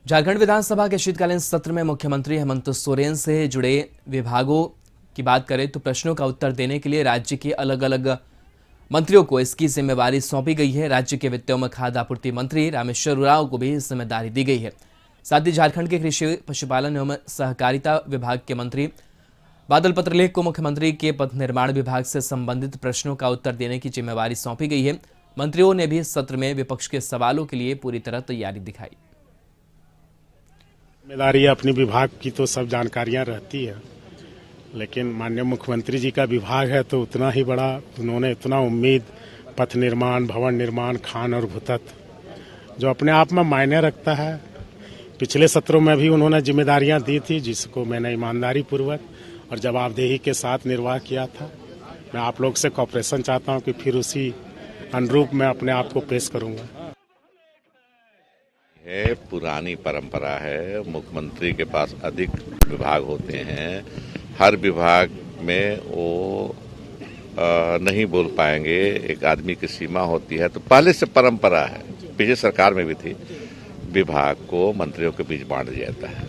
झारखंड विधानसभा के शीतकालीन सत्र में मुख्यमंत्री हेमंत सोरेन से जुड़े विभागों की बात करें तो प्रश्नों का उत्तर देने के लिए राज्य के अलग अलग मंत्रियों को इसकी जिम्मेवारी सौंपी गई है। राज्य के वित्त एवं खाद्य आपूर्ति मंत्री रामेश्वर उरांव को भी जिम्मेदारी दी गई है। साथ ही झारखंड के कृषि, पशुपालन एवं सहकारिता विभाग के मंत्री बादल पत्रलेख को मुख्यमंत्री के पथ निर्माण विभाग से संबंधित प्रश्नों का उत्तर देने की जिम्मेवारी सौंपी गई है। मंत्रियों ने भी सत्र में विपक्ष के सवालों के लिए पूरी तरह तैयारी दिखाई। जिम्मेदारी अपनी विभाग की तो सब जानकारियां रहती है, लेकिन माननीय मुख्यमंत्री जी का विभाग है तो उतना ही बड़ा, उन्होंने इतना उम्मीद पथ निर्माण, भवन निर्माण, खान और भूतत्व जो अपने आप में मायने रखता है। पिछले सत्रों में भी उन्होंने जिम्मेदारियां दी थी जिसको मैंने ईमानदारी पूर्वक और जवाबदेही के साथ निर्वाह किया था। मैं आप लोग से कॉपरेशन चाहता हूं कि फिर उसी अनुरूप मैं अपने आप को पेश करूंगा। है पुरानी परंपरा है, मुख्यमंत्री के पास अधिक विभाग होते हैं। हर विभाग में वो नहीं बोल पाएंगे, एक आदमी की सीमा होती है, तो पहले से परंपरा है, पिछले सरकार में भी थी, विभाग को मंत्रियों के बीच बांट दिया जाता है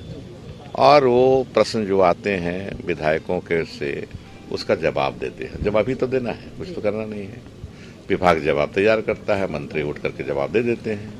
और वो प्रश्न जो आते हैं विधायकों के से उसका जवाब देते हैं। जवाब ही तो देना है, कुछ तो करना नहीं है। विभाग जवाब तैयार करता है, मंत्री उठ करके जवाब दे देते हैं।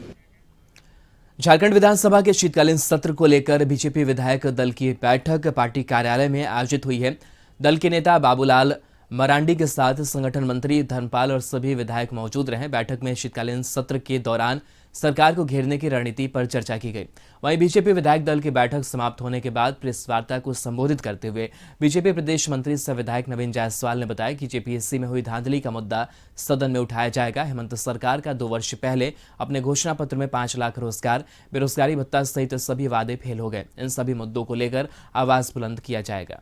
झारखंड विधानसभा के शीतकालीन सत्र को लेकर बीजेपी विधायक दल की बैठक पार्टी कार्यालय में आयोजित हुई है। दल के नेता बाबूलाल मरांडी के साथ संगठन मंत्री धर्मपाल और सभी विधायक मौजूद रहे। बैठक में शीतकालीन सत्र के दौरान सरकार को घेरने की रणनीति पर चर्चा की गई। वहीं बीजेपी विधायक दल की बैठक समाप्त होने के बाद प्रेस वार्ता को संबोधित करते हुए बीजेपी प्रदेश मंत्री सह विधायक नवीन जायसवाल ने बताया कि जेपीएससी में हुई धांधली का मुद्दा सदन में उठाया जाएगा। हेमंत सरकार का 2 वर्ष पहले अपने घोषणा पत्र में 5 लाख रोजगार, बेरोजगारी भत्ता सहित सभी वादे फेल हो गए। इन सभी मुद्दों को लेकर आवाज बुलंद किया जाएगा।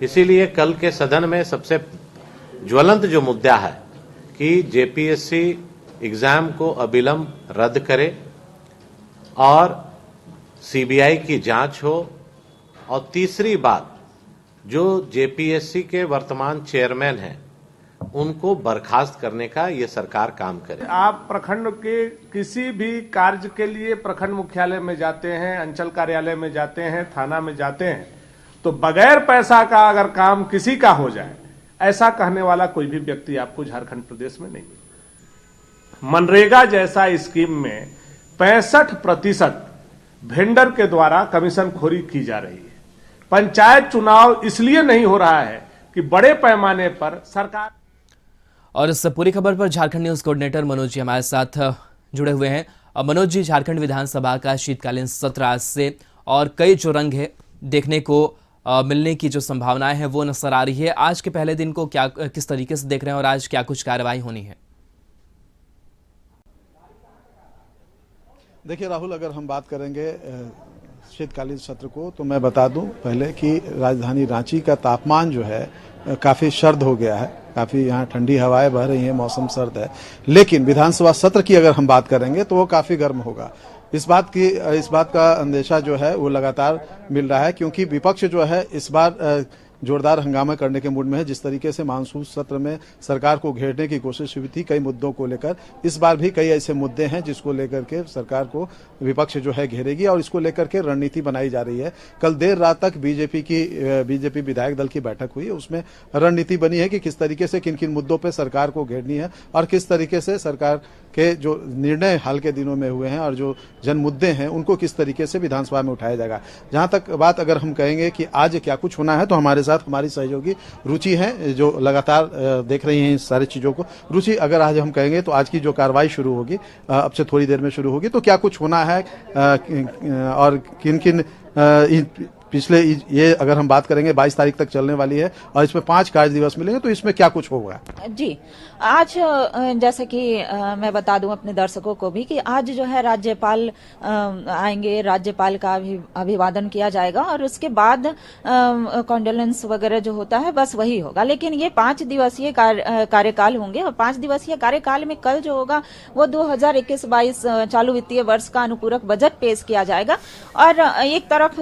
इसीलिए कल के सदन में सबसे ज्वलंत जो मुद्दा है कि जेपीएससी एग्जाम को अविलंब रद्द करे और सीबीआई की जांच हो, और तीसरी बात जो जेपीएससी के वर्तमान चेयरमैन हैं उनको बर्खास्त करने का ये सरकार काम करे। आप प्रखंड के किसी भी कार्य के लिए प्रखंड मुख्यालय में जाते हैं, अंचल कार्यालय में जाते हैं, थाना में जाते हैं, तो बगैर पैसा का अगर काम किसी का हो जाए, ऐसा कहने वाला कोई भी व्यक्ति आपको झारखंड प्रदेश में नहीं मिलेगा। मनरेगा जैसा स्कीम में 65% वेंडर के द्वारा कमीशन खोरी की जा रही है। पंचायत चुनाव इसलिए नहीं हो रहा है कि बड़े पैमाने पर सरकार। और इस पूरी खबर पर झारखंड न्यूज कोऑर्डिनेटर मनोज जी हमारे साथ जुड़े हुए हैं। और मनोज जी, झारखंड विधानसभा का शीतकालीन सत्र आज से और कई जो रंग है देखने को मिलने की जो संभावनाएं हैं वो नजर आ रही है। आज के पहले दिन को क्या किस तरीके से देख रहे हैं और आज क्या कुछ कार्रवाई होनी है? देखिए राहुल, अगर हम बात करेंगे शीतकालीन सत्र को तो मैं बता दूं पहले कि राजधानी रांची का तापमान जो है काफी सर्द हो गया है। काफी यहाँ ठंडी हवाएं बह रही हैं, मौसम सर्द है। लेकिन विधानसभा सत्र की अगर हम बात करेंगे तो वो काफी गर्म होगा। इस बात का अंदेशा जो है वो लगातार मिल रहा है, क्योंकि विपक्ष जो है इस बार जोरदार हंगामा करने के मूड में है। जिस तरीके से मानसून सत्र में सरकार को घेरने की कोशिश हुई थी कई मुद्दों को लेकर, इस बार भी कई ऐसे मुद्दे हैं जिसको लेकर के सरकार को विपक्ष जो है घेरेगी और इसको लेकर के रणनीति बनाई जा रही है। कल देर रात तक बीजेपी विधायक दल की बैठक हुई है, उसमें रणनीति बनी है कि किस तरीके से किन किन मुद्दों पर सरकार को घेरनी है और किस तरीके से सरकार के जो निर्णय हाल के दिनों में हुए हैं और जो जन मुद्दे हैं उनको किस तरीके से विधानसभा में उठाया जाएगा। जहां तक बात अगर हम कहेंगे कि आज क्या कुछ होना है, तो हमारे साथ हमारी सहयोगी रुचि है जो लगातार देख रही हैं इस सारी चीजों को। रुचि, अगर आज हम कहेंगे तो आज की जो कार्रवाई शुरू होगी, अब से थोड़ी देर में शुरू होगी, तो क्या कुछ होना है और किन किन पिछले ये अगर हम बात करेंगे 22 तारीख तक चलने वाली है और इसमें 5 कार्य दिवस मिलेंगे, तो इसमें क्या कुछ होगा? जी, आज जैसे कि मैं बता दूं अपने दर्शकों को भी कि आज जो है राज्यपाल आएंगे, राज्यपाल का अभिवादन किया जाएगा और उसके बाद कॉन्डोलेंस वगैरह जो होता है बस वही होगा। लेकिन ये 5 दिवसीय कार्यकाल होंगे और 5 दिवसीय कार्यकाल में कल जो होगा वो 2021-22 चालू वित्तीय वर्ष का अनुपूरक बजट पेश किया जाएगा। और एक तरफ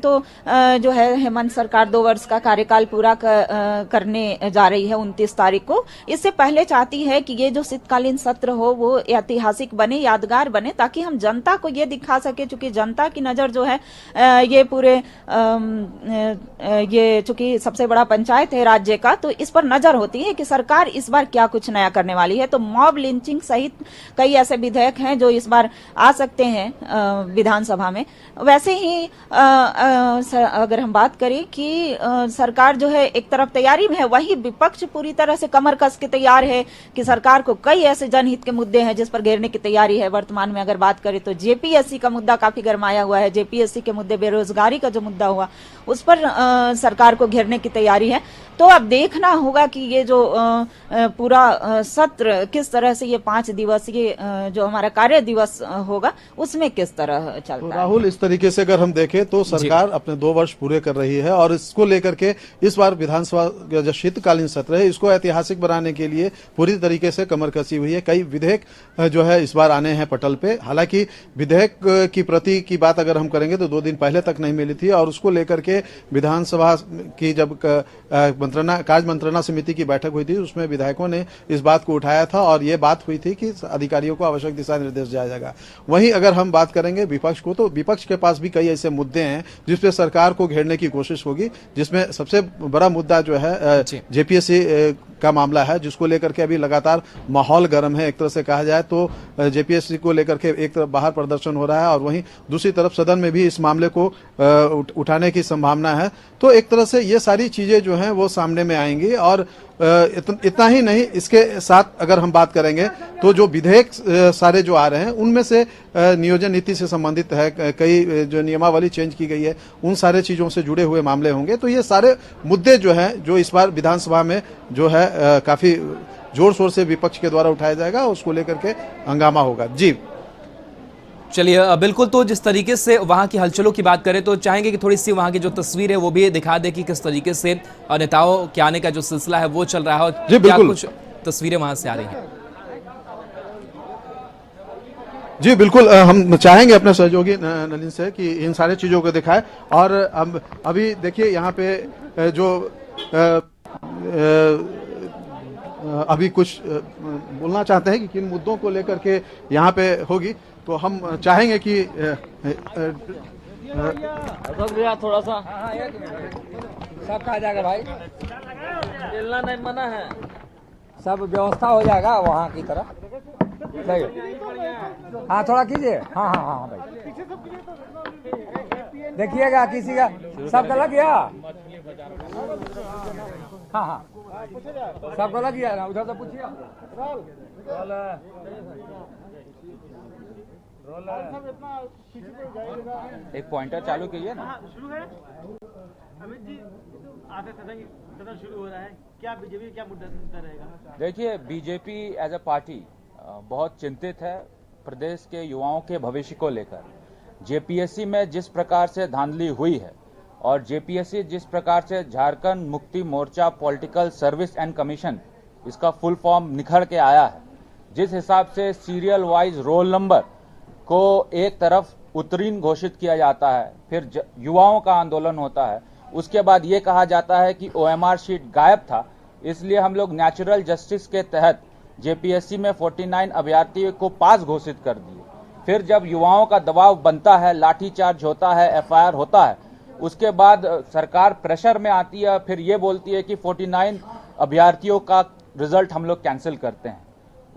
तो जो है हेमंत सरकार 2 वर्ष का कार्यकाल पूरा करने जा रही है 29 तारीख को। इससे पहले पहले चाहती है कि ये जो शीतकालीन सत्र हो वो ऐतिहासिक बने, यादगार बने, ताकि हम जनता को ये दिखा सके, चूंकि जनता की नजर जो है ये पूरे ये चूंकि सबसे बड़ा पंचायत है राज्य का, तो इस पर नजर होती है कि सरकार इस बार क्या कुछ नया करने वाली है। तो मॉब लिंचिंग सहित कई ऐसे विधेयक हैं जो इस बार आ सकते हैं विधानसभा में। वैसे ही अगर हम बात करें कि सरकार जो है एक तरफ तैयारी में है, वही विपक्ष पूरी तरह से कमर कस के तैयार है कि सरकार को कई ऐसे जनहित के मुद्दे हैं जिस पर घेरने की तैयारी है। वर्तमान में अगर बात करें तो जेपीएससी का मुद्दा काफी गरमाया हुआ है। जेपीएससी के मुद्दे, बेरोजगारी का जो मुद्दा हुआ, उस पर सरकार को घेरने की तैयारी है। तो अब देखना होगा कि ये जो पूरा सत्र किस तरह से, ये 5 दिवसीय जो हमारा कार्य दिवस होगा उसमें किस तरह चलता तो है। राहुल, इस तरीके से अगर हम देखें तो सरकार अपने 2 वर्ष पूरे कर रही है और इसको लेकर के इस बार विधानसभा जो शीतकालीन सत्र है इसको ऐतिहासिक बनाने के लिए पूरी तरीके से कमर कसी हुई है। कई विधेयक जो है इस बार आने हैं पटल पे। हालांकि विधेयक की प्रति की बात अगर हम करेंगे तो 2 दिन पहले तक नहीं मिली थी और उसको लेकर के विधानसभा की जब कार्य मंत्रणा समिति की बैठक हुई थी उसमें विधायकों ने इस बात को उठाया था और ये बात हुई थी कि अधिकारियों को आवश्यक दिशा निर्देश दिया जाएगा। वहीं अगर हम बात करेंगे विपक्ष को, तो विपक्ष के पास भी कई ऐसे मुद्दे हैं जिसपे सरकार को घेरने की कोशिश होगी, जिसमें सबसे बड़ा मुद्दा जो है जेपीएससी का मामला है, जिसको लेकर के अभी लगातार माहौल गर्म है। एक तरह से कहा जाए तो जेपीएससी को लेकर के एक तरफ बाहर प्रदर्शन हो रहा है और वहीं दूसरी तरफ सदन में भी इस मामले को उठाने की संभावना है। तो एक तरह से ये सारी चीजें जो हैं वो सामने में आएंगी और इतना ही नहीं, इसके साथ अगर हम बात करेंगे तो जो विधेयक सारे जो आ रहे हैं उनमें से नियोजन नीति से संबंधित है, कई जो नियमावली चेंज की गई है उन सारे चीजों से जुड़े हुए मामले होंगे। तो ये सारे मुद्दे जो हैं जो इस बार विधानसभा में जो है काफी जोर शोर से विपक्ष के द्वारा उठाया जाएगा, उसको लेकर के हंगामा होगा। जी चलिए, बिल्कुल। तो जिस तरीके से वहां की हलचलों की बात करें तो चाहेंगे कि थोड़ी सी वहां की जो तस्वीर है वो भी दिखा दे कि किस तरीके से नेताओं के आने का जो सिलसिला है वो चल रहा है और क्या कुछ तस्वीरें वहां से आ रही हैं। जी बिल्कुल, हम चाहेंगे अपने सहयोगी नलिन से कि इन सारी चीजों को दिखाए। और अभी देखिए यहाँ पे जो अभी कुछ बोलना चाहते हैं कि किन मुद्दों को लेकर के यहाँ पे होगी, तो हम चाहेंगे कि थोड़ा सा सब कहा जाएगा भाई, हिलना नहीं मना है, सब व्यवस्था हो जाएगा वहाँ की तरह। हाँ थोड़ा कीजिए, हाँ हाँ हाँ भाई देखिएगा किसी का सबका लग गया। हाँ हाँ सबका लग गया ना, उधर से पूछिए। एक पॉइंटर चालू कीजिए ना। अमित जी, आते सदन शुरू हो रहा है, क्या बीजेपी क्या मुद्दा रहेगा? देखिए, बीजेपी एज अ पार्टी बहुत चिंतित है प्रदेश के युवाओं के भविष्य को लेकर। जेपीएससी में जिस प्रकार से धांधली हुई है और जेपीएससी जिस प्रकार से Jharkhand Mukti Morcha political service and commission, इसका फुल फॉर्म निखर के आया है, जिस हिसाब से सीरियल वाइज रोल नंबर को एक तरफ उत्तीर्ण घोषित किया जाता है, फिर युवाओं का आंदोलन होता है, उसके बाद ये कहा जाता है कि ओएमआर शीट गायब था, इसलिए हम लोग नेचुरल जस्टिस के तहत जेपीएससी में 49 अभ्यर्थियों को पास घोषित कर दिए। फिर जब युवाओं का दबाव बनता है, लाठीचार्ज होता है, एफआईआर होता है, उसके बाद सरकार प्रेशर में आती है, फिर ये बोलती है कि 49 अभ्यर्थियों का रिजल्ट हम लोग कैंसिल करते हैं।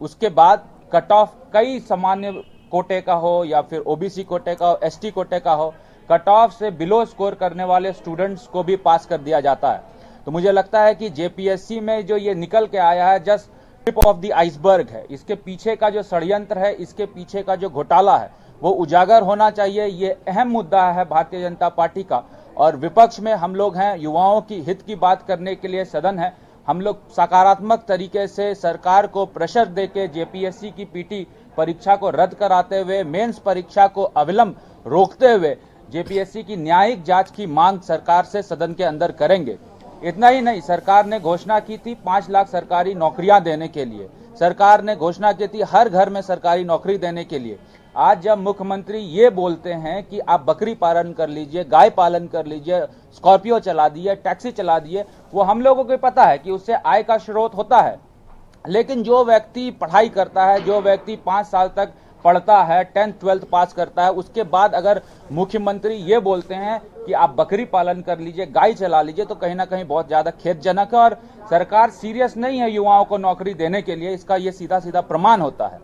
उसके बाद कट ऑफ कई सामान्य कोटे का हो या फिर ओबीसी कोटे का हो, एसटी कोटे का हो, कट ऑफ से बिलो स्कोर करने वाले स्टूडेंट्स को भी पास कर दिया जाता है। तो मुझे लगता है कि जेपीएससी में जो ये निकल के आया है just tip of the iceberg है। इसके पीछे का जो षड्यंत्र है, इसके पीछे का जो घोटाला है वो उजागर होना चाहिए। ये अहम मुद्दा है भारतीय जनता पार्टी का और विपक्ष में हम लोग हैं, युवाओं की हित की बात करने के लिए सदन है। हम लोग सकारात्मक तरीके से सरकार को प्रेशर देके जेपीएससी की पीटी परीक्षा को रद्द कराते हुए, मेंस परीक्षा को अविलंब रोकते हुए जेपीएससी की न्यायिक जांच की मांग सरकार से सदन के अंदर करेंगे। इतना ही नहीं, सरकार ने घोषणा की थी 5 लाख सरकारी नौकरियां देने के लिए, सरकार ने घोषणा की थी हर घर में सरकारी नौकरी देने के लिए। आज जब मुख्यमंत्री ये बोलते हैं कि आप बकरी पालन कर लीजिए, गाय पालन कर लीजिए, स्कॉर्पियो चला दिए, टैक्सी चला दिए, वो हम लोगों को पता है कि उससे आय का स्रोत होता है। लेकिन जो व्यक्ति पढ़ाई करता है, जो व्यक्ति 5 साल तक पढ़ता है, 10th 12th पास करता है, उसके बाद अगर मुख्यमंत्री ये बोलते हैं कि आप बकरी पालन कर लीजिए, गाय चला लीजिए, तो कहीं ना कहीं बहुत ज्यादा खेदजनक है। और सरकार सीरियस नहीं है युवाओं को नौकरी देने के लिए, इसका ये सीधा सीधा प्रमाण होता है।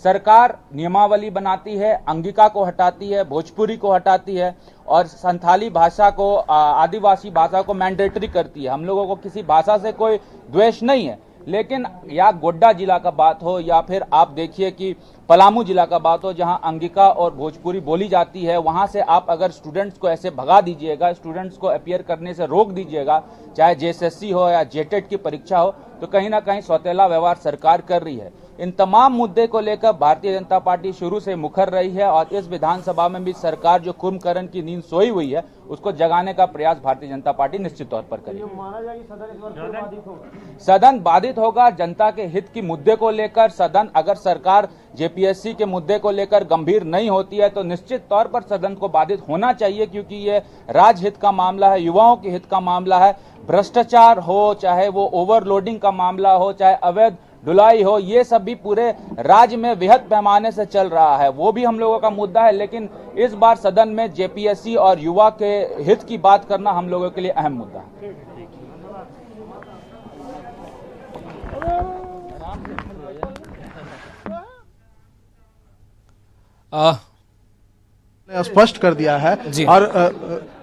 सरकार नियमावली बनाती है, अंगिका को हटाती है, भोजपुरी को हटाती है और संथाली भाषा को, आदिवासी भाषा को मैंडेटरी करती है। हम लोगों को किसी भाषा से कोई द्वेष नहीं है, लेकिन या गोड्डा जिला का बात हो या फिर आप देखिए कि पलामू जिला का बात हो, जहां अंगिका और भोजपुरी बोली जाती है, वहां से आप अगर स्टूडेंट्स को ऐसे भगा दीजिएगा, स्टूडेंट्स को अपीयर करने से रोक दीजिएगा, चाहे जेएसएससी हो या जेटेट की परीक्षा हो, तो कहीं ना कहीं सौतेला व्यवहार सरकार कर रही है। इन तमाम मुद्दे को लेकर भारतीय जनता पार्टी शुरू से मुखर रही है और इस विधानसभा में भी सरकार जो कुंभकर्ण की नींद सोई हुई है उसको जगाने का प्रयास भारतीय जनता पार्टी निश्चित तौर पर करेगी। माना जाए कि सदन इस बार फिर बाधित होगा। सदन बाधित होगा जनता के हित की मुद्दे को लेकर। सदन अगर सरकार जेपीएससी के मुद्दे को लेकर गंभीर नहीं होती है तो निश्चित तौर पर सदन को बाधित होना चाहिए, क्योंकि ये राजहित का मामला है, युवाओं के हित का मामला है। भ्रष्टाचार हो, चाहे वो ओवरलोडिंग का मामला हो, चाहे अवैध ढुलाई हो, ये सब भी पूरे राज्य में वृहद पैमाने से चल रहा है, वो भी हम लोगों का मुद्दा है। लेकिन इस बार सदन में जेपीएससी और युवा के हित की बात करना हम लोगों के लिए अहम मुद्दा है। स्पष्ट कर दिया है। और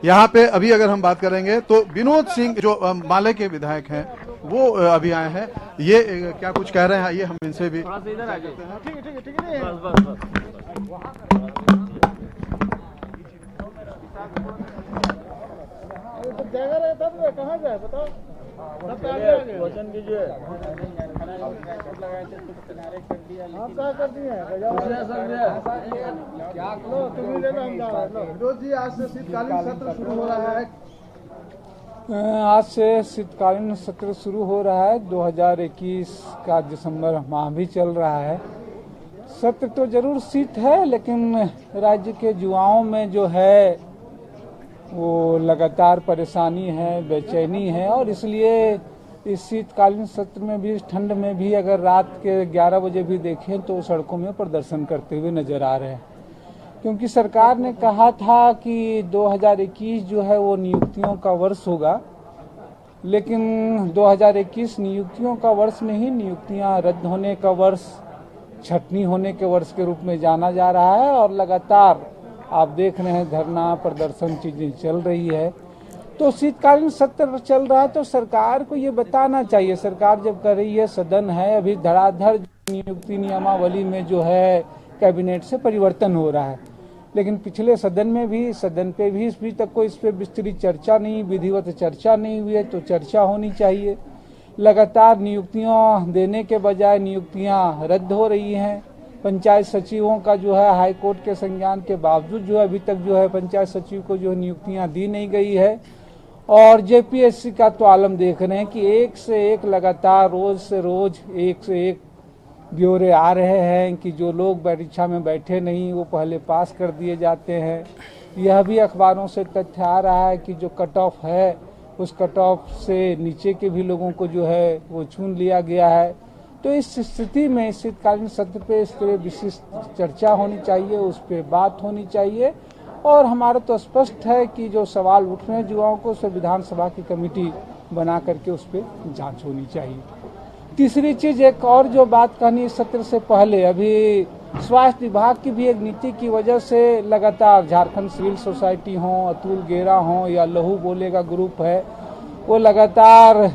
यहाँ पे अभी अगर हम बात करेंगे तो विनोद सिंह जो माले के विधायक हैं वो अभी आए हैं, ये क्या कुछ कह रहे हैं, ये हम इनसे भी कहाँ जाए बताओ, वचन कीजिए। कर दिए विनोद जी, आज से शीतकालीन सत्र शुरू हो रहा है। आज से शीतकालीन सत्र शुरू हो रहा है। 2021 का दिसंबर माह भी चल रहा है। सत्र तो जरूर शीत है, लेकिन राज्य के युवाओं में जो है वो लगातार परेशानी है, बेचैनी है, और इसलिए इस शीतकालीन सत्र में भी, इस ठंड में भी अगर रात के 11 बजे भी देखें तो सड़कों में प्रदर्शन करते हुए नजर आ रहे हैं। क्योंकि सरकार ने कहा था कि 2021 जो है वो नियुक्तियों का वर्ष होगा, लेकिन 2021 नियुक्तियों का वर्ष नहीं, नियुक्तियां रद्द होने का वर्ष, छटनी होने के वर्ष के रूप में जाना जा रहा है। और लगातार आप देख रहे हैं धरना प्रदर्शन चीजें चल रही है। तो शीतकालीन सत्र चल रहा है तो सरकार को ये बताना चाहिए, सरकार जब कर रही है, सदन है, अभी धड़ाधड़ नियुक्ति नियमावली में जो है कैबिनेट से परिवर्तन हो रहा है, लेकिन पिछले सदन में भी, सदन पे भी अभी तक कोई इस पे विस्तृत चर्चा नहीं, विधिवत चर्चा नहीं हुई है, तो चर्चा होनी चाहिए। लगातार नियुक्तियां देने के बजाय नियुक्तियां रद्द हो रही हैं। पंचायत सचिवों का जो है हाईकोर्ट के संज्ञान के बावजूद जो है अभी तक जो है पंचायत सचिव को जो नियुक्तियां दी नहीं गई है। और जेपीएससी का तो आलम देख रहे हैं कि एक से एक लगातार रोज से रोज एक से एक ब्यौरे आ रहे हैं कि जो लोग परीक्षा में बैठे नहीं वो पहले पास कर दिए जाते हैं। यह भी अखबारों से तथ्य आ रहा है कि जो कट ऑफ है उस कट ऑफ से नीचे के भी लोगों को जो है वो चुन लिया गया है। तो इस स्थिति में शीतकालीन सत्र पे इस पर विशिष्ट चर्चा होनी चाहिए, उस पर बात होनी चाहिए। और हमारा तो स्पष्ट है कि जो सवाल उठ रहे हैं युवाओं को, उस पर विधानसभा की कमेटी बना करके उस पर जांच होनी चाहिए। तीसरी चीज, एक और जो बात कहनी सत्र से पहले, अभी स्वास्थ्य विभाग की भी एक नीति की वजह से लगातार झारखंड सिविल सोसाइटी हो, अतुल गेरा हो या लहू बोलेगा ग्रुप है, वो लगातार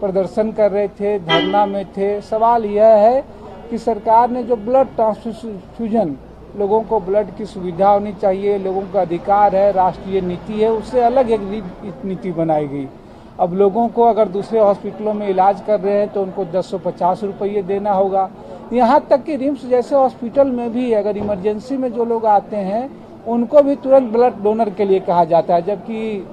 प्रदर्शन कर रहे थे, धरना में थे। सवाल यह है कि सरकार ने जो ब्लड ट्रांसफ्यूजन, लोगों को ब्लड की सुविधा होनी चाहिए, लोगों का अधिकार है, राष्ट्रीय नीति है, उससे अलग एक नीति बनाई गई। अब लोगों को अगर दूसरे हॉस्पिटलों में इलाज कर रहे हैं तो उनको 1050 रुपये देना होगा। यहाँ तक कि रिम्स जैसे हॉस्पिटल में भी अगर इमरजेंसी में जो लोग आते हैं उनको भी तुरंत ब्लड डोनर के लिए कहा जाता है, जबकि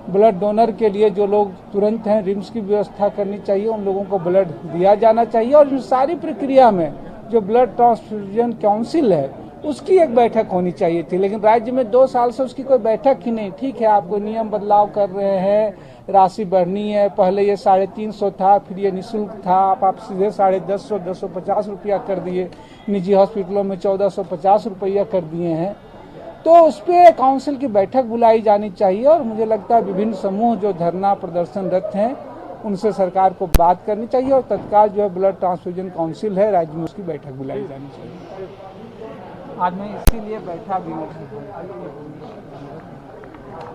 ब्लड डोनर के लिए जो लोग तुरंत हैं, रिम्स की व्यवस्था करनी चाहिए, उन लोगों को ब्लड दिया जाना चाहिए। और इन सारी प्रक्रिया में जो ब्लड ट्रांसफ्यूजन काउंसिल है उसकी एक बैठक होनी चाहिए थी, लेकिन राज्य में 2 साल से उसकी कोई बैठक ही नहीं। ठीक है, आप कोई नियम बदलाव कर रहे हैं, राशि बढ़नी है, पहले ये 350 था, फिर ये निःशुल्क था, आप सीधे 150 250 रुपया कर दिए, निजी हॉस्पिटलों में 1450 रुपया कर दिए हैं। तो उस पर काउंसिल की बैठक बुलाई जानी चाहिए और मुझे लगता है विभिन्न समूह जो धरना प्रदर्शनरत हैं उनसे सरकार को बात करनी चाहिए और तत्काल जो है ब्लड ट्रांसफ्यूजन काउंसिल है राज्य में, उसकी बैठक बुलाई जानी चाहिए। आज मैं इसीलिए बैठा भी हूँ।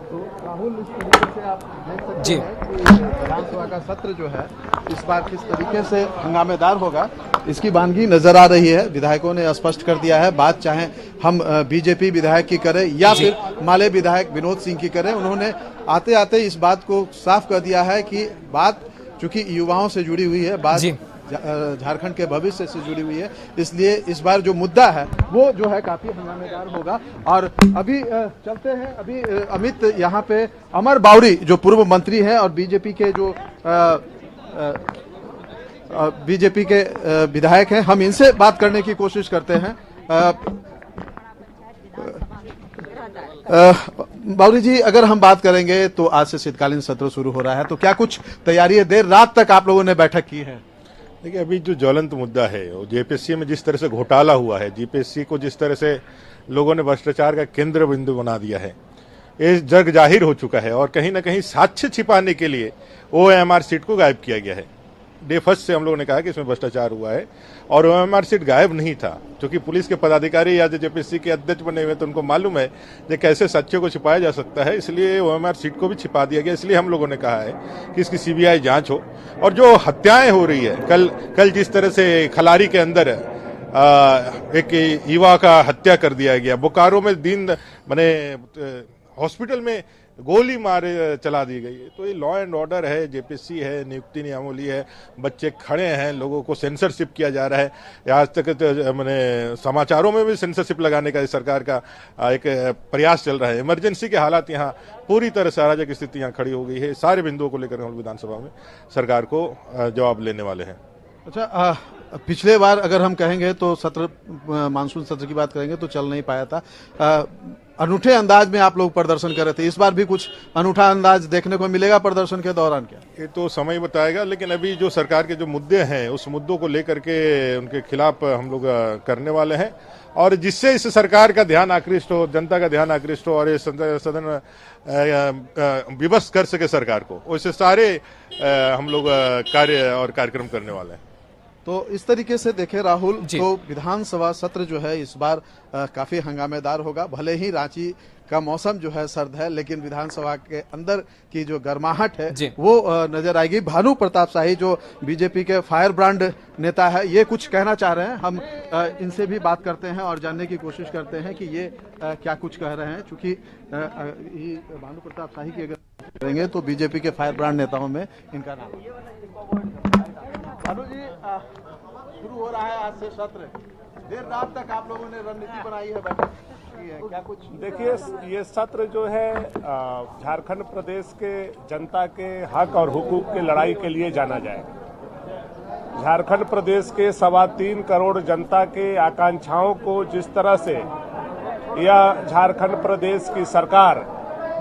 तो राहुल, इस तरीके से आप देख सकते हैं कि विधानसभा का सत्र जो है इस बार किस तरीके से हंगामेदार होगा, इसकी वानगी नजर आ रही है। विधायकों ने स्पष्ट कर दिया है, बात चाहे हम बीजेपी विधायक की करें या फिर माले विधायक विनोद सिंह की करें, उन्होंने आते आते इस बात को साफ कर दिया है कि बात चूंकि युवाओं से जुड़ी हुई है, बात झारखंड के भविष्य से जुड़ी हुई है, इसलिए इस बार जो मुद्दा है वो जो है काफी हंगामेदार होगा। और अभी चलते हैं, अभी अमित यहाँ पे अमर बावरी जो पूर्व मंत्री हैं और बीजेपी के जो बीजेपी के विधायक हैं, हम इनसे बात करने की कोशिश करते हैं। बावरी जी, अगर हम बात करेंगे तो आज से शीतकालीन सत्र शुरू हो रहा है, तो क्या कुछ तैयारी है? देर रात तक आप लोगों ने बैठक की है। देखिए, अभी जो ज्वलंत मुद्दा है वो जेपीएससी में जिस तरह से घोटाला हुआ है, जेपीएससी को जिस तरह से लोगों ने भ्रष्टाचार का केंद्र बिंदु बना दिया है, ये जग जाहिर हो चुका है और कहीं ना कहीं साक्ष्य छिपाने के लिए ओएमआर सीट को गायब किया गया है। डे फर्स्ट से हम लोगों ने कहा कि इसमें भ्रष्टाचार हुआ है और ओएमआर सीट गायब नहीं था, क्योंकि पुलिस के पदाधिकारी या जेपीएससी के अध्यक्ष बने हुए तो उनको मालूम है कि कैसे साक्ष्यों को छिपाया जा सकता है, इसलिए ओएमआर सीट को भी छिपा दिया गया। इसलिए हम लोगों ने कहा है कि इसकी सीबीआई जांच हो। और जो हत्याएं हो रही है, कल जिस तरह से खलारी के अंदर एक युवा का हत्या कर दिया गया, बोकारो में हॉस्पिटल में गोली मारे चला दी गई है, तो ये लॉ एंड ऑर्डर है, जेपीएससी है, नियुक्ति नियमावली है, बच्चे खड़े हैं, लोगों को सेंसरशिप किया जा रहा है। आज तक तो समाचारों में भी सेंसरशिप लगाने का सरकार का एक प्रयास चल रहा है। इमरजेंसी के हालात यहाँ पूरी तरह से अराजक स्थिति यहाँ खड़ी हो गई है। सारे बिंदुओं को लेकर हम विधानसभा में सरकार को जवाब लेने वाले हैं। अच्छा, पिछले बार अगर हम कहेंगे तो सत्र, मानसून सत्र की बात करेंगे तो चल नहीं पाया था। अनूठे अंदाज में आप लोग प्रदर्शन कर रहे थे, इस बार भी कुछ अनूठा अंदाज देखने को मिलेगा प्रदर्शन के दौरान क्या? ये तो समय बताएगा, लेकिन अभी जो सरकार के जो मुद्दे हैं उस मुद्दों को लेकर के उनके खिलाफ हम लोग करने वाले हैं और जिससे इस सरकार का ध्यान आकृष्ट हो, जनता का ध्यान आकृष्ट हो और ये सदन विवश कर सके सरकार को, उससे सारे हम लोग कार्य और कार्यक्रम करने वाले हैं। तो इस तरीके से देखें राहुल, तो विधानसभा सत्र जो है इस बार काफी हंगामेदार होगा। भले ही रांची का मौसम जो है सर्द है, लेकिन विधानसभा के अंदर की जो गर्माहट है वो नजर आएगी। भानु प्रताप शाही जो बीजेपी के फायर ब्रांड नेता है, ये कुछ कहना चाह रहे हैं। हम इनसे भी बात करते हैं और जानने की कोशिश करते हैं कि ये क्या कुछ कह रहे हैं। चूंकि भानु प्रताप शाही की अगर करेंगे तो बीजेपी के फायर ब्रांड नेताओं में इनका नाम है। भानु जी, शुरू हो रहा है आज से सत्र, देर रात तक आप लोगों ने रणनीति बनाई है, बैठक की है, क्या कुछ? देखिए, ये सत्र जो है झारखंड प्रदेश के जनता के हक और हुकूक की लड़ाई के लिए जाना जाएगा। झारखंड प्रदेश के 3.25 करोड़ जनता के आकांक्षाओं को जिस तरह से यह झारखंड प्रदेश की सरकार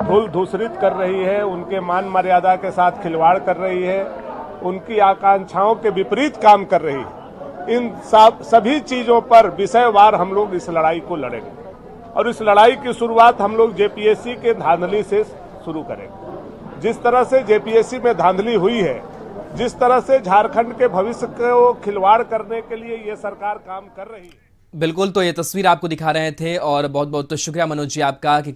धूल धूसरित कर रही है, उनके मान मर्यादा के साथ खिलवाड़ कर रही है, उनकी आकांक्षाओं के विपरीत काम कर रही है, इन सभी चीजों पर विषयवार हम लोग इस लड़ाई को लड़ेंगे और इस लड़ाई की शुरुआत हम लोग जेपीएससी के धांधली से शुरू करेंगे। जिस तरह से जेपीएससी में धांधली हुई है, जिस तरह से झारखंड के भविष्य को खिलवाड़ करने के लिए ये सरकार काम कर रही है। बिल्कुल, तो ये तस्वीर आपको दिखा रहे थे और बहुत बहुत शुक्रिया मनोज जी आपका कि